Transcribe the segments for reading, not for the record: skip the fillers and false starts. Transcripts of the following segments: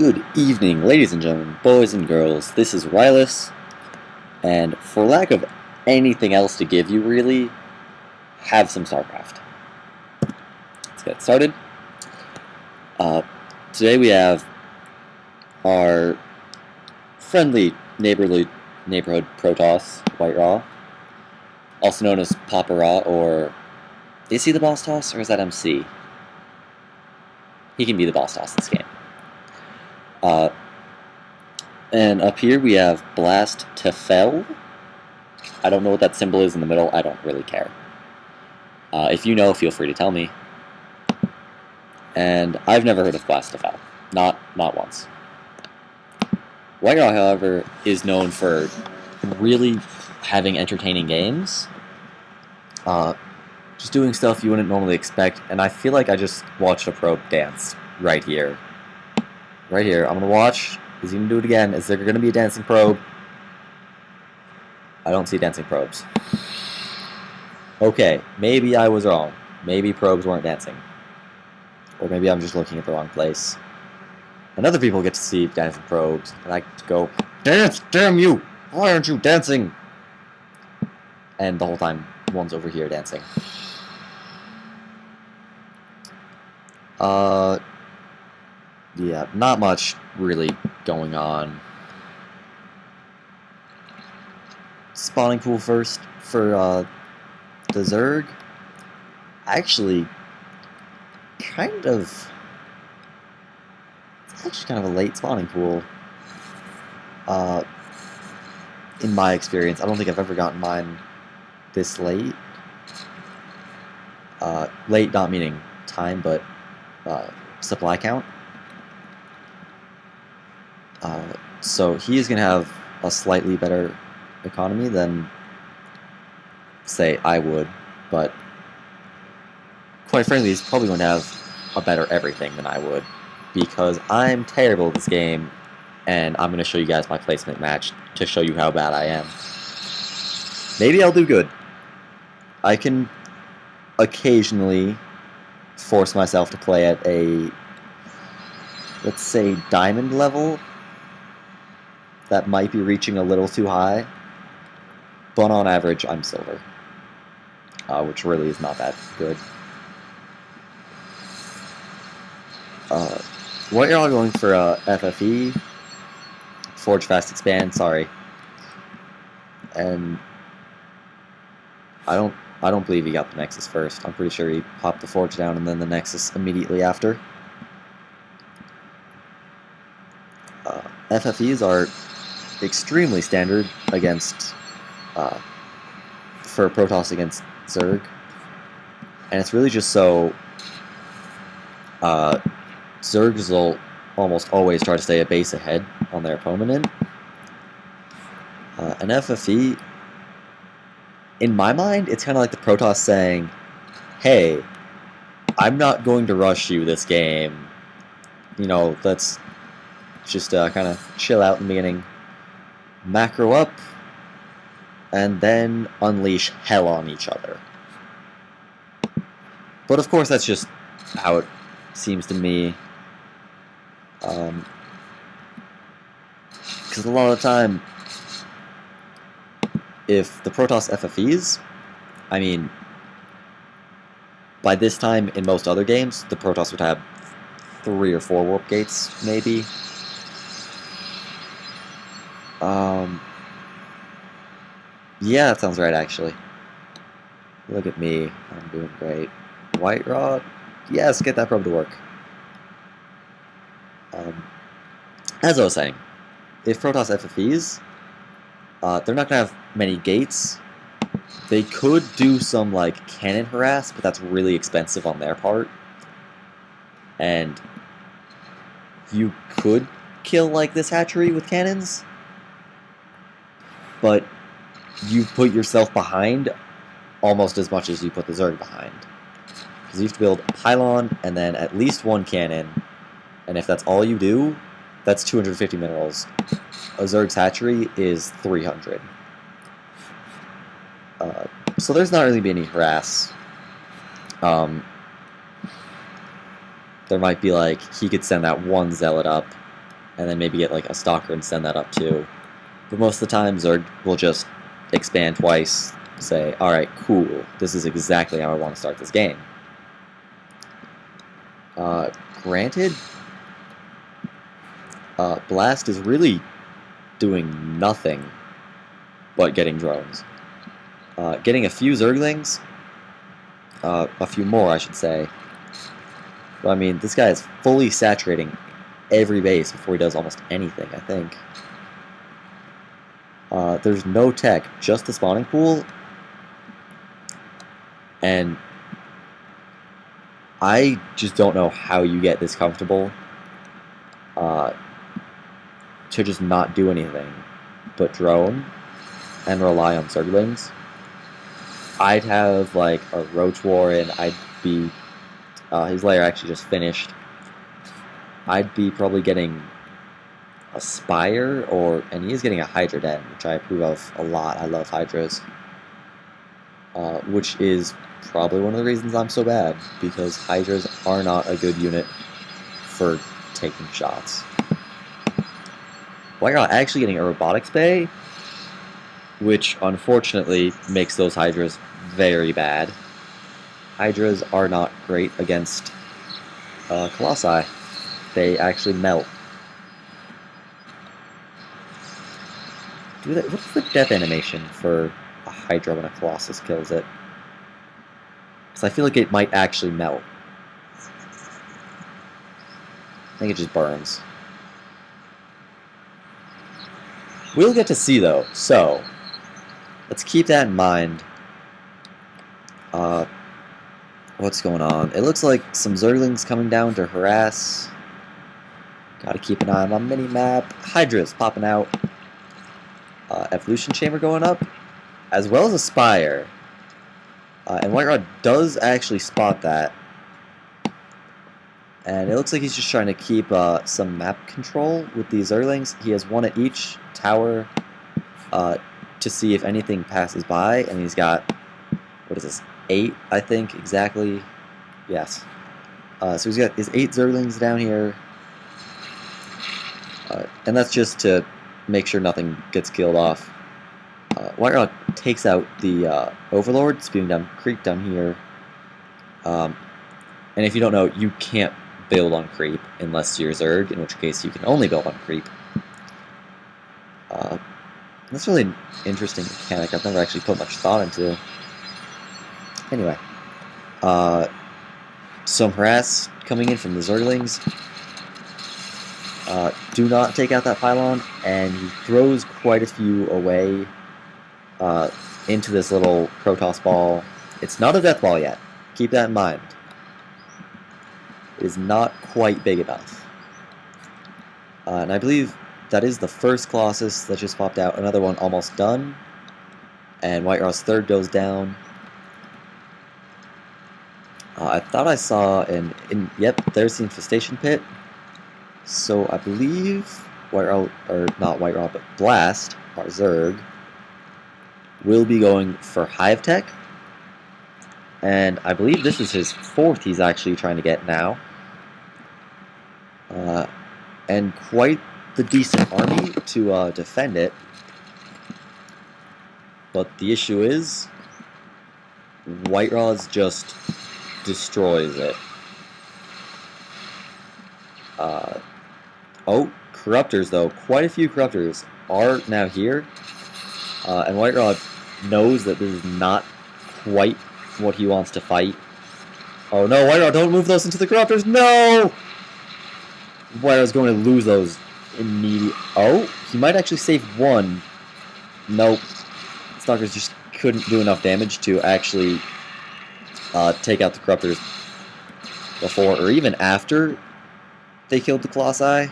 Good evening, ladies and gentlemen, boys and girls. This is Wireless, and for lack of anything else to give you, really, have some StarCraft. Let's get started. Today we have our friendly neighborhood Protoss, WhiteRa, also known as Papa Ra, or is he the boss toss, or is that MC? He can be the boss toss in this game. And up here we have Blast Tefel. I don't know what that symbol is in the middle. I don't really care. If you know, feel free to tell me. And I've never heard of Blast Tefel. Not once. WhiteRa, however, is known for really having entertaining games. Just doing stuff you wouldn't normally expect. And I feel like I just watched a probe dance right here. Right here. I'm going to watch. Is he going to do it again? Is there going to be a dancing probe? I don't see dancing probes. Okay, maybe I was wrong. Maybe probes weren't dancing. Or maybe I'm just looking at the wrong place. And other people get to see dancing probes. And I go, dance, damn you! Why aren't you dancing? And the whole time, one's over here dancing. Yeah, not much really going on. Spawning pool first for the Zerg. Actually, it's actually kind of a late spawning pool. In my experience, I don't think I've ever gotten mine this late. Late not meaning time, but supply count. So he is going to have a slightly better economy than, say, I would, but quite frankly, he's probably going to have a better everything than I would, because I'm terrible at this game, and I'm going to show you guys my placement match to show you how bad I am. Maybe I'll do good. I can occasionally force myself to play at a, let's say, diamond level. That might be reaching a little too high, but on average, I'm silver, which really is not that good. What you're all going for FFE, Forge Fast Expand, sorry, and I don't believe he got the Nexus first. I'm pretty sure he popped the Forge down and then the Nexus immediately after. FFEs are extremely standard against for Protoss against Zerg, and it's really just so Zergs will almost always try to stay a base ahead on their opponent. An FFE, in my mind, it's kind of like the Protoss saying, hey, I'm not going to rush you this game, you know, let's just kind of chill out in the beginning, macro up, and then unleash hell on each other. But of course, that's just how it seems to me. Because a lot of the time, if the Protoss FFEs, I mean, by this time in most other games, the Protoss would have 3 or 4 warp gates, maybe. Yeah, that sounds right, actually. Look at me. I'm doing great. WhiteRa? Yes, get that probe to work. As I was saying, if Protoss FFEs, they're not going to have many gates. They could do some, like, cannon harass, but that's really expensive on their part. And you could kill, like, this hatchery with cannons, but you put yourself behind almost as much as you put the Zerg behind. Because you have to build a pylon and then at least 1 cannon, and if that's all you do, that's 250 minerals. A Zerg's hatchery is 300. So there's not really be any harass. There might be like, he could send that one zealot up and then maybe get like a stalker and send that up too. But most of the time, Zerg will just expand twice, say, alright, cool, this is exactly how I want to start this game. Granted, Blast is really doing nothing but getting drones. Getting a few Zerglings, a few more I should say. But I mean, this guy is fully saturating every base before he does almost anything, I think. There's no tech, just the spawning pool. And I just don't know how you get this comfortable to just not do anything but drone and rely on Zerglings. I'd have like a Roach Warren, I'd be... his lair actually just finished. I'd be probably getting a Spire, and he is getting a Hydra Den, which I approve of a lot. I love Hydras. Which is probably one of the reasons I'm so bad, because Hydras are not a good unit for taking shots. WhiteRa actually getting a Robotics Bay, which unfortunately makes those Hydras very bad. Hydras are not great against Colossi. They actually melt. What's the death animation for a Hydra when a Colossus kills it? Because I feel like it might actually melt. I think it just burns. We'll get to see though, so let's keep that in mind. What's going on? It looks like some Zerglings coming down to harass. Gotta keep an eye on my mini-map. Hydra's popping out. Evolution Chamber going up, as well as a Spire. And WhiteRa does actually spot that. And it looks like he's just trying to keep some map control with these Zerglings. He has one at each tower to see if anything passes by, and he's got, what is this, 8, I think, exactly. Yes. So he's got his 8 Zerglings down here. And that's just to make sure nothing gets killed off. WhiteRa takes out the Overlord, spewing down creep down here. And if you don't know, you can't build on creep unless you're Zerg, in which case you can only build on creep. That's really an interesting mechanic I've never actually put much thought into. Anyway, some harass coming in from the Zerglings. Do not take out that pylon, and he throws quite a few away into this little Protoss ball. It's not a death ball yet. Keep that in mind. It is not quite big enough. And I believe that is the first Colossus that just popped out. Another one almost done. And WhiteRa's third goes down. I thought I saw yep, there's the infestation pit. So I believe WhiteRa, or not WhiteRa, but Blast, our Zerg, will be going for Hive Tech. And I believe this is his 4th he's actually trying to get now. And quite the decent army to defend it. But the issue is, WhiteRa's just destroys it. Oh, Corruptors though. Quite a few Corruptors are now here. And WhiteRa knows that this is not quite what he wants to fight. Oh no, WhiteRa, don't move those into the Corruptors! No! WhiteRa's going to lose those immediately. Oh, he might actually save one. Nope. Stalkers just couldn't do enough damage to actually take out the Corruptors before or even after they killed the Colossi.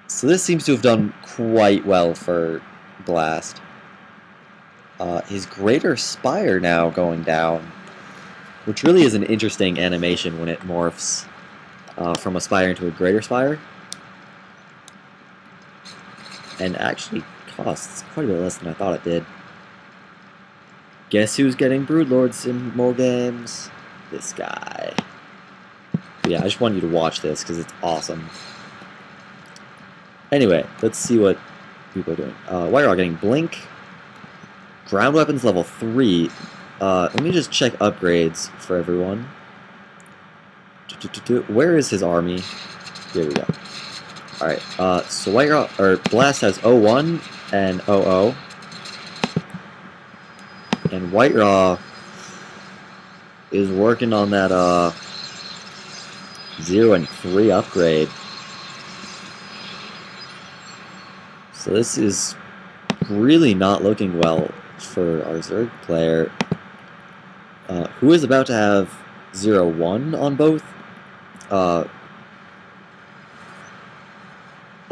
So this seems to have done quite well for Blast. His Greater Spire now going down, which really is an interesting animation when it morphs from a Spire into a Greater Spire. And actually costs quite a bit less than I thought it did. Guess who's getting Broodlords in more games? This guy. But yeah, I just want you to watch this because it's awesome. Anyway, let's see what people are doing. WhiteRa getting Blink. Ground weapons level 3. Let me just check upgrades for everyone. Where is his army? Here we go. Alright, so WhiteRa, or Blast has 01 and 00. And WhiteRa is working on that 0 and 3 upgrade. So this is really not looking well for our Zerg player, who is about to have 0-1 on both. I'm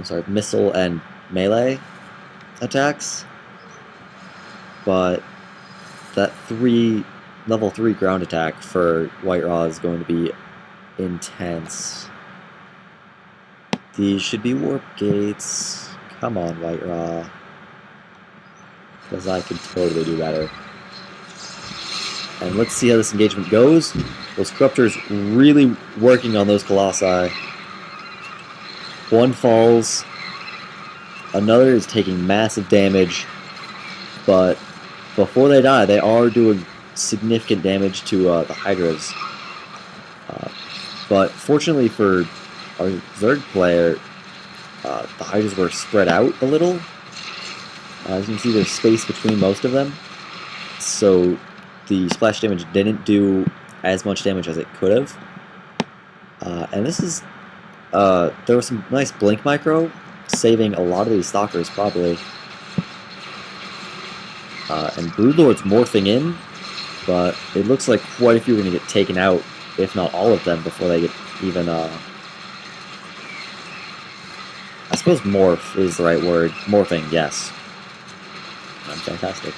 sorry, missile and melee attacks. But that level 3 ground attack for WhiteRa is going to be intense. These should be warp gates. Come on, WhiteRa. Because I could totally do better. And let's see how this engagement goes. Those Corruptors really working on those Colossi. One falls. Another is taking massive damage. But before they die, they are doing significant damage to the Hydras. But fortunately for our Zerg player, the Hydras were spread out a little. As you can see, there's space between most of them. So the splash damage didn't do as much damage as it could have. And this is... there was some nice blink micro, saving a lot of these stalkers, probably. And Broodlord's morphing in, but it looks like quite a few are going to get taken out, if not all of them, before they get even... I suppose morph is the right word. Morphing, yes. I'm fantastic.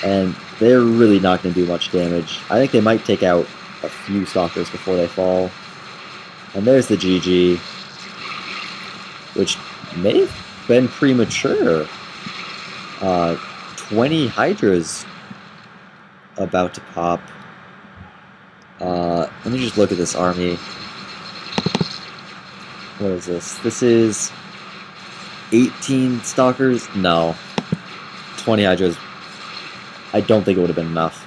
And they're really not going to do much damage. I think they might take out a few stalkers before they fall. And there's the GG, which may have been premature. 20 Hydras about to pop. Let me just look at this army. What is this? This is 18 stalkers? No. 20 Hydras. I don't think it would have been enough.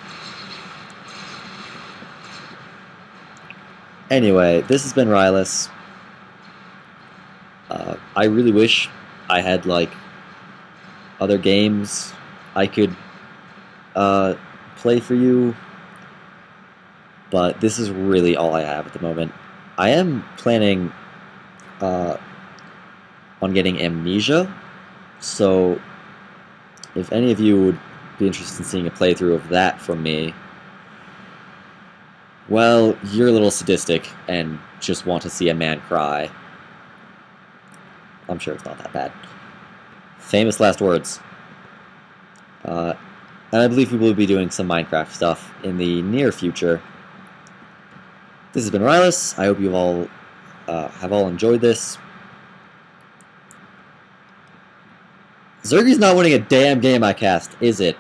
Anyway, this has been Rylus. I really wish I had, like, other games I could play for you, but this is really all I have at the moment. I am planning on getting Amnesia, so if any of you would be interested in seeing a playthrough of that from me, well, you're a little sadistic and just want to see a man cry. I'm sure it's not that bad. Famous last words. And I believe we will be doing some Minecraft stuff in the near future. This has been Rylus. I hope you all have all enjoyed this. Zergy's not winning a damn game I cast, is it?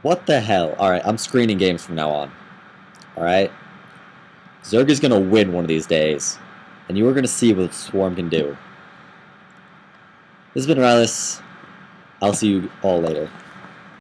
What the hell? Alright, I'm screening games from now on. Alright? Zerg is gonna win one of these days. And you are gonna see what Swarm can do. This has been Rylus. I'll see you all later.